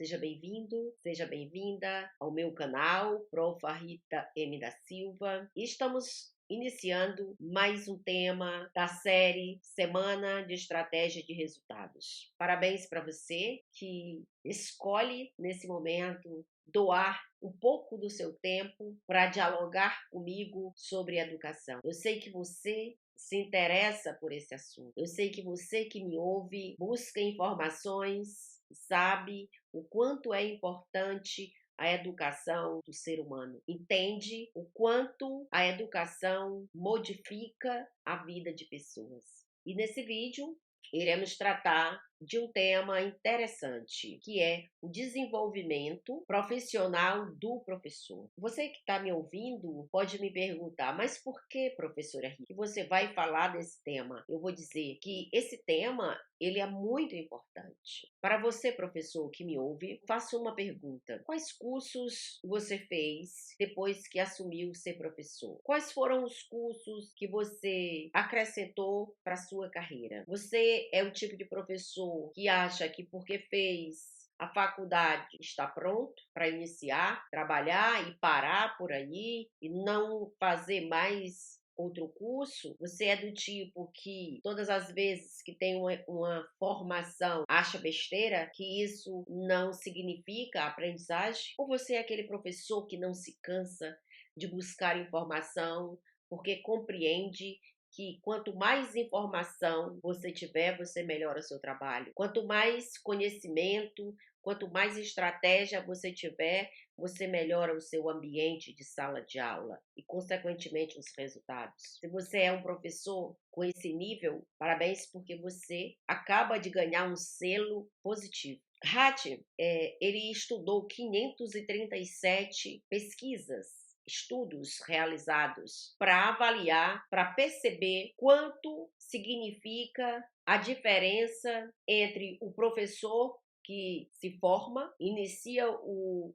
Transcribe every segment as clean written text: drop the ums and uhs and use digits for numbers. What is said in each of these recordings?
seja bem-vindo, seja bem-vinda ao meu canal, Prof. Rita M. da Silva. Estamos iniciando mais um tema da série Semana de Estratégia de Resultados. Parabéns para você que escolhe nesse momento doar um pouco do seu tempo para dialogar comigo sobre educação. Eu sei que você se interessa por esse assunto. Eu sei que você que me ouve busca informações, sabe o quanto é importante a educação do ser humano. Entende o quanto a educação modifica a vida de pessoas. E nesse vídeo iremos tratar de um tema interessante, que é o desenvolvimento profissional do professor. Você que está me ouvindo pode me perguntar, mas por que, professora Rita, que você vai falar desse tema? Eu vou dizer que esse tema ele é muito importante. Para você, professor que me ouve, faço uma pergunta. Quais cursos você fez depois que assumiu ser professor? Quais foram os cursos que você acrescentou para a sua carreira? Você é o tipo de professor que acha que porque fez a faculdade está pronto para iniciar, trabalhar e parar por aí e não fazer mais outro curso? Você é do tipo que todas as vezes que tem uma formação acha besteira, que isso não significa aprendizagem? Ou você é aquele professor que não se cansa de buscar informação porque compreende que quanto mais informação você tiver, você melhora o seu trabalho. Quanto mais conhecimento, quanto mais estratégia você tiver, você melhora o seu ambiente de sala de aula e, consequentemente, os resultados. Se você é um professor com esse nível, parabéns, porque você acaba de ganhar um selo positivo. Hatt, ele estudou 537 pesquisas, estudos realizados para avaliar, para perceber quanto significa a diferença entre o professor que se forma, inicia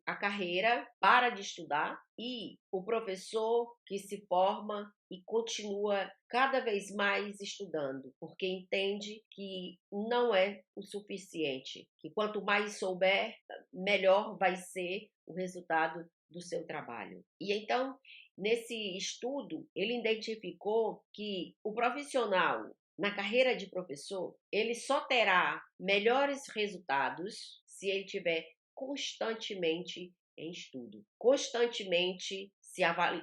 a carreira, para de estudar, e o professor que se forma e continua cada vez mais estudando, porque entende que não é o suficiente, que quanto mais souber, melhor vai ser o resultado do seu trabalho. E então, nesse estudo, ele identificou que o profissional na carreira de professor, ele só terá melhores resultados se ele tiver constantemente em estudo, constantemente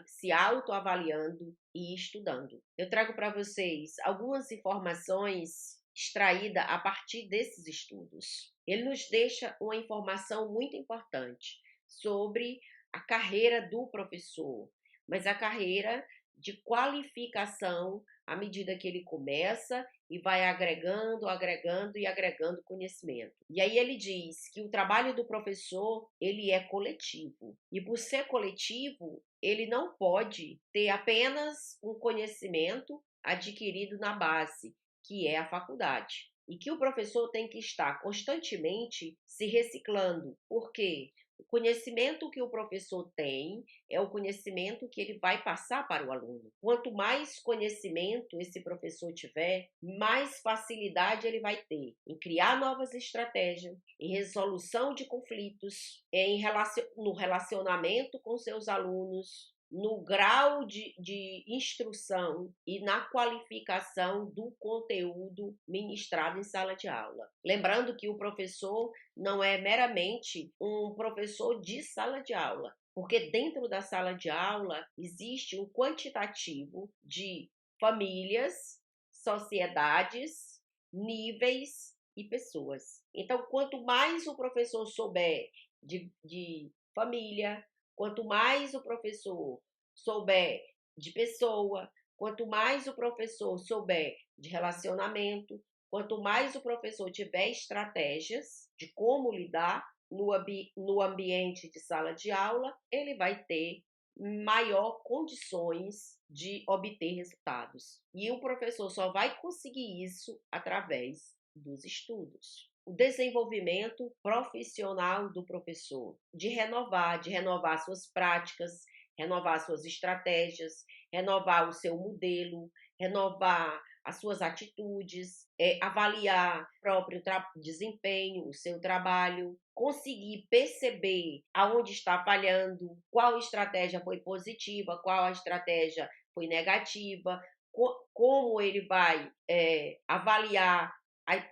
se autoavaliando e estudando. Eu trago para vocês algumas informações extraídas a partir desses estudos. Ele nos deixa uma informação muito importante sobre a carreira do professor, mas a carreira de qualificação à medida que ele começa e vai agregando conhecimento. E aí ele diz que o trabalho do professor, ele é coletivo. E por ser coletivo, ele não pode ter apenas um conhecimento adquirido na base, que é a faculdade. E que o professor tem que estar constantemente se reciclando. Por quê? O conhecimento que o professor tem é o conhecimento que ele vai passar para o aluno. Quanto mais conhecimento esse professor tiver, mais facilidade ele vai ter em criar novas estratégias, em resolução de conflitos, no relacionamento com seus alunos, no grau de instrução e na qualificação do conteúdo ministrado em sala de aula. Lembrando que o professor não é meramente um professor de sala de aula, porque dentro da sala de aula existe um quantitativo de famílias, sociedades, níveis e pessoas. Então, quanto mais o professor souber de família, quanto mais o professor souber de pessoa, quanto mais o professor souber de relacionamento, quanto mais o professor tiver estratégias de como lidar no ambiente de sala de aula, ele vai ter maior condições de obter resultados. E o professor só vai conseguir isso através dos estudos. O desenvolvimento profissional do professor, de renovar suas práticas, renovar suas estratégias, renovar o seu modelo, renovar as suas atitudes, avaliar o próprio desempenho, o seu trabalho, conseguir perceber aonde está falhando, qual estratégia foi positiva, qual a estratégia foi negativa, como ele vai avaliar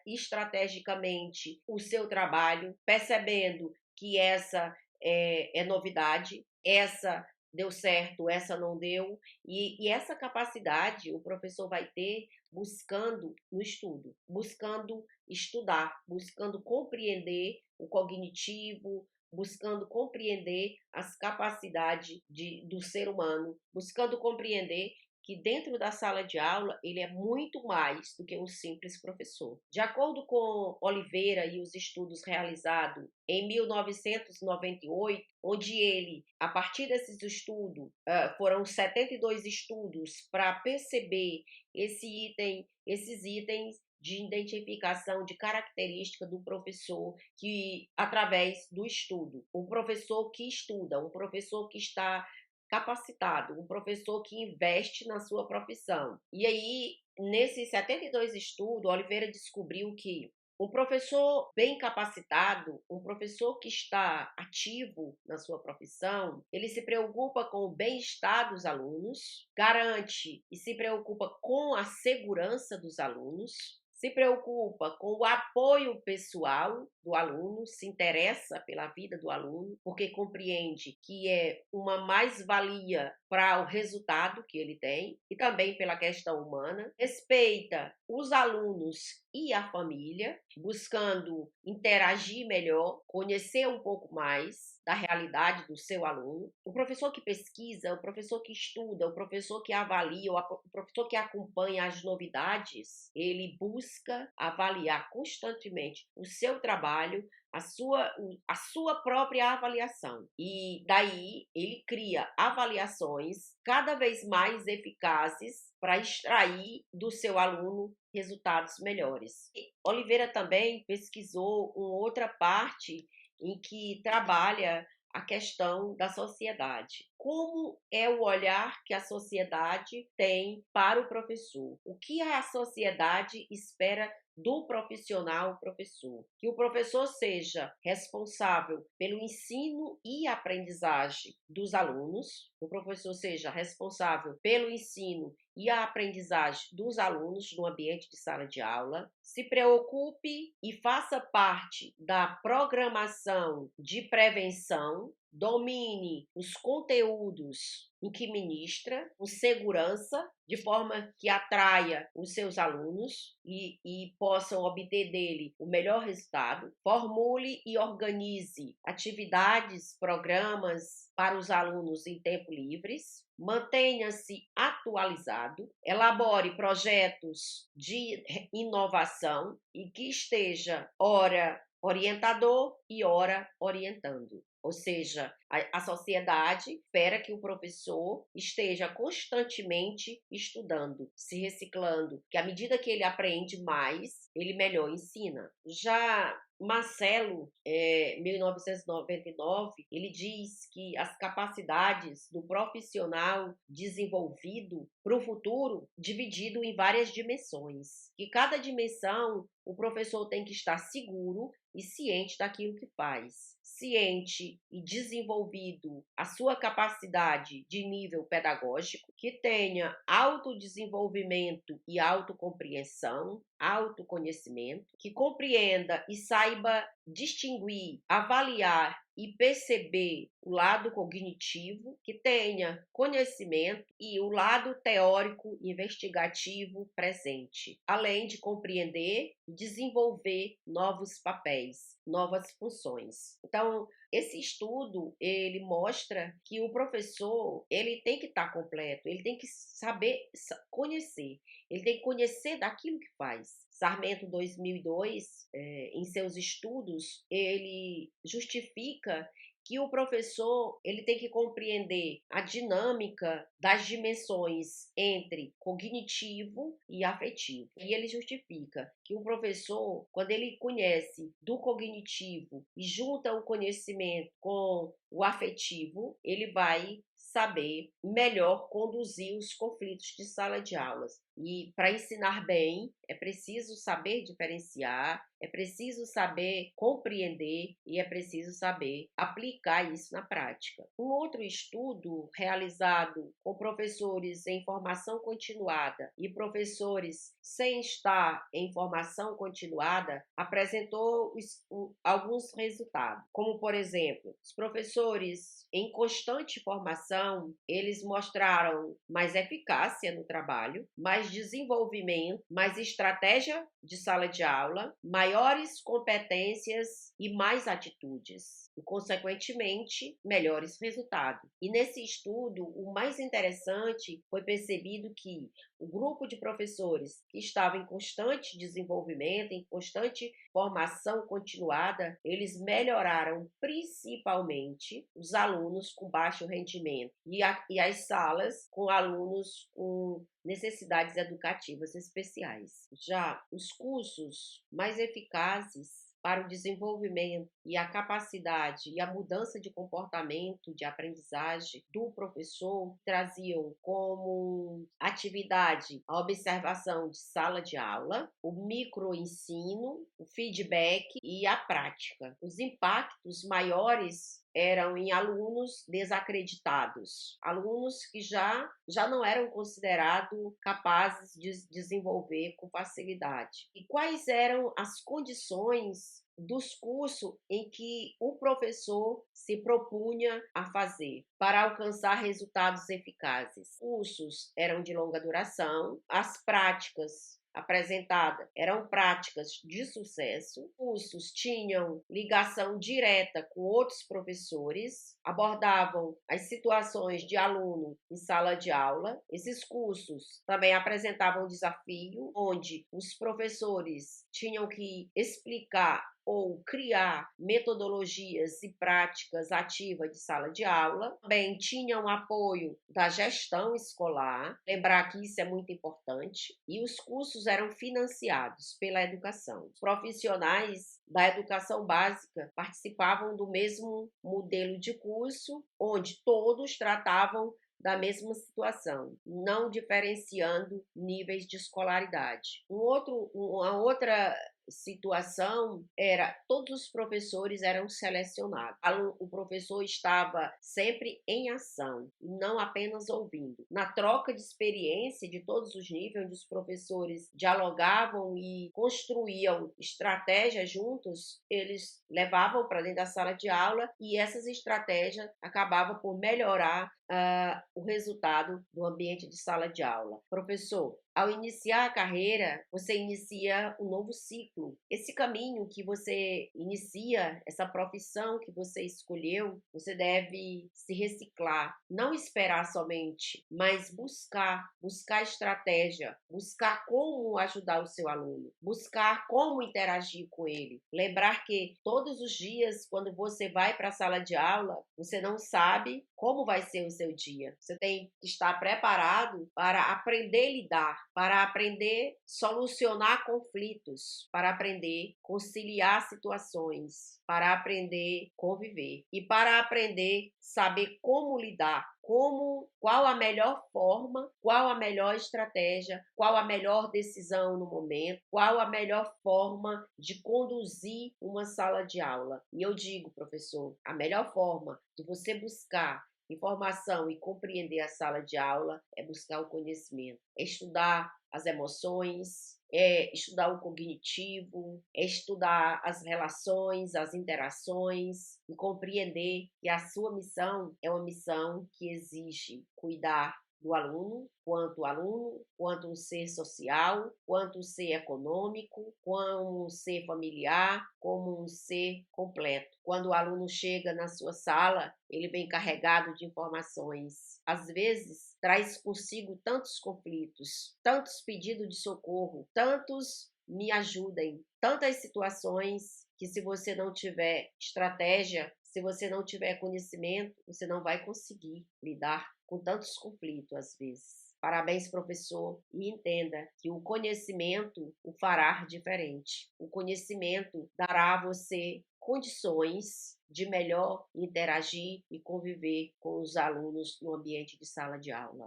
estrategicamente o seu trabalho, percebendo que essa é novidade, essa deu certo, essa não deu, e essa capacidade o professor vai ter buscando no estudo, buscando estudar, buscando compreender o cognitivo, buscando compreender as capacidades do ser humano, buscando compreender que dentro da sala de aula ele é muito mais do que um simples professor. De acordo com Oliveira e os estudos realizados em 1998, onde ele, a partir desses estudos, foram 72 estudos para perceber esses itens de identificação de característica do professor que através do estudo, um professor que estuda, um professor que está capacitado, um professor que investe na sua profissão. E aí, nesses 72 estudos, Oliveira descobriu que um professor bem capacitado, um professor que está ativo na sua profissão, ele se preocupa com o bem-estar dos alunos, garante e se preocupa com a segurança dos alunos, se preocupa com o apoio pessoal do aluno, se interessa pela vida do aluno, porque compreende que é uma mais-valia para o resultado que ele tem e também pela questão humana, respeita os alunos e a família, buscando interagir melhor, conhecer um pouco mais da realidade do seu aluno. O professor que pesquisa, o professor que estuda, o professor que avalia, o professor que acompanha as novidades, ele busca avaliar constantemente o seu trabalho, a sua própria avaliação. E daí ele cria avaliações cada vez mais eficazes para extrair do seu aluno resultados melhores. E Oliveira também pesquisou uma outra parte em que trabalha a questão da sociedade. Como é o olhar que a sociedade tem para o professor? O que a sociedade espera do profissional professor? Que o professor seja responsável pelo ensino e aprendizagem dos alunos, o professor seja responsável pelo ensino e a aprendizagem dos alunos no ambiente de sala de aula, se preocupe e faça parte da programação de prevenção, domine os conteúdos em que ministra, com segurança, de forma que atraia os seus alunos e possam obter dele o melhor resultado, formule e organize atividades, programas para os alunos em tempo livres, mantenha-se atualizado, elabore projetos de inovação e que esteja, ora orientador e ora orientando. Ou seja, a sociedade espera que o professor esteja constantemente estudando, se reciclando, que à medida que ele aprende mais, ele melhor ensina. Já Marcelo, 1999, ele diz que as capacidades do profissional desenvolvido para o futuro, dividido em várias dimensões. Que cada dimensão, o professor tem que estar seguro e ciente daquilo que faz. Ciente e desenvolvido a sua capacidade de nível pedagógico, que tenha autodesenvolvimento e autocompreensão, autoconhecimento, que compreenda e saiba distinguir, avaliar e perceber o lado cognitivo, que tenha conhecimento e o lado teórico investigativo presente, além de compreender e desenvolver novos papéis, novas funções. Então, esse estudo, ele mostra que o professor, ele tem que estar completo, ele tem que saber conhecer, ele tem que conhecer daquilo que faz. Sarmento, 2002, em seus estudos, ele justifica que o professor ele tem que compreender a dinâmica das dimensões entre cognitivo e afetivo. E ele justifica que o professor, quando ele conhece do cognitivo e junta o conhecimento com o afetivo, ele vai saber melhor conduzir os conflitos de sala de aulas. E para ensinar bem, é preciso saber diferenciar, é preciso saber compreender e é preciso saber aplicar isso na prática. Um outro estudo realizado com professores em formação continuada e professores sem estar em formação continuada apresentou alguns resultados, como por exemplo, os professores em constante formação, eles mostraram mais eficácia no trabalho, mais desenvolvimento, mais estratégia de sala de aula, maiores competências e mais atitudes, e, consequentemente, melhores resultados. E nesse estudo, o mais interessante foi percebido que o grupo de professores que estava em constante desenvolvimento, em constante formação continuada, eles melhoraram principalmente os alunos com baixo rendimento e as salas com alunos com necessidades educativas especiais. Já os cursos mais eficazes para o desenvolvimento e a capacidade e a mudança de comportamento de aprendizagem do professor traziam como atividade a observação de sala de aula, o microensino, o feedback e a prática. Os impactos maiores eram em alunos desacreditados, alunos que já não eram considerados capazes de desenvolver com facilidade. E quais eram as condições dos cursos em que o professor se propunha a fazer para alcançar resultados eficazes? Cursos eram de longa duração, as práticas apresentadas eram práticas de sucesso, cursos tinham ligação direta com outros professores, abordavam as situações de aluno em sala de aula. Esses cursos também apresentavam um desafio onde os professores tinham que explicar ou criar metodologias e práticas ativas de sala de aula. Também tinham apoio da gestão escolar, lembrar que isso é muito importante, e os cursos eram financiados pela educação. Os profissionais da educação básica participavam do mesmo modelo de curso, onde todos tratavam da mesma situação, não diferenciando níveis de escolaridade. Uma outra situação era todos os professores eram selecionados. O professor estava sempre em ação, não apenas ouvindo. Na troca de experiência de todos os níveis, onde os professores dialogavam e construíam estratégias juntos, eles levavam para dentro da sala de aula e essas estratégias acabavam por melhorar o resultado do ambiente de sala de aula. Professor, ao iniciar a carreira, você inicia um novo ciclo. Esse caminho que você inicia, essa profissão que você escolheu, você deve se reciclar. Não esperar somente, mas buscar estratégia, buscar como ajudar o seu aluno, buscar como interagir com ele. Lembrar que todos os dias, quando você vai para a sala de aula, você não sabe como vai ser o seu dia. Você tem que estar preparado para aprender a lidar, para aprender a solucionar conflitos, para aprender a conciliar situações, para aprender a conviver e para aprender a saber como lidar, qual a melhor forma, qual a melhor estratégia, qual a melhor decisão no momento, qual a melhor forma de conduzir uma sala de aula. E eu digo, professor, a melhor forma de você buscar informação e compreender a sala de aula é buscar o conhecimento, é estudar as emoções, é estudar o cognitivo, é estudar as relações, as interações e compreender que a sua missão é uma missão que exige cuidar do aluno, quanto um ser social, quanto um ser econômico, como um ser familiar, como um ser completo. Quando o aluno chega na sua sala, ele vem carregado de informações. Às vezes, traz consigo tantos conflitos, tantos pedidos de socorro, tantos me ajudem, tantas situações que se você não tiver estratégia, se você não tiver conhecimento, você não vai conseguir lidar com tantos conflitos às vezes. Parabéns, professor, e entenda que o conhecimento o fará diferente. O conhecimento dará a você condições de melhor interagir e conviver com os alunos no ambiente de sala de aula.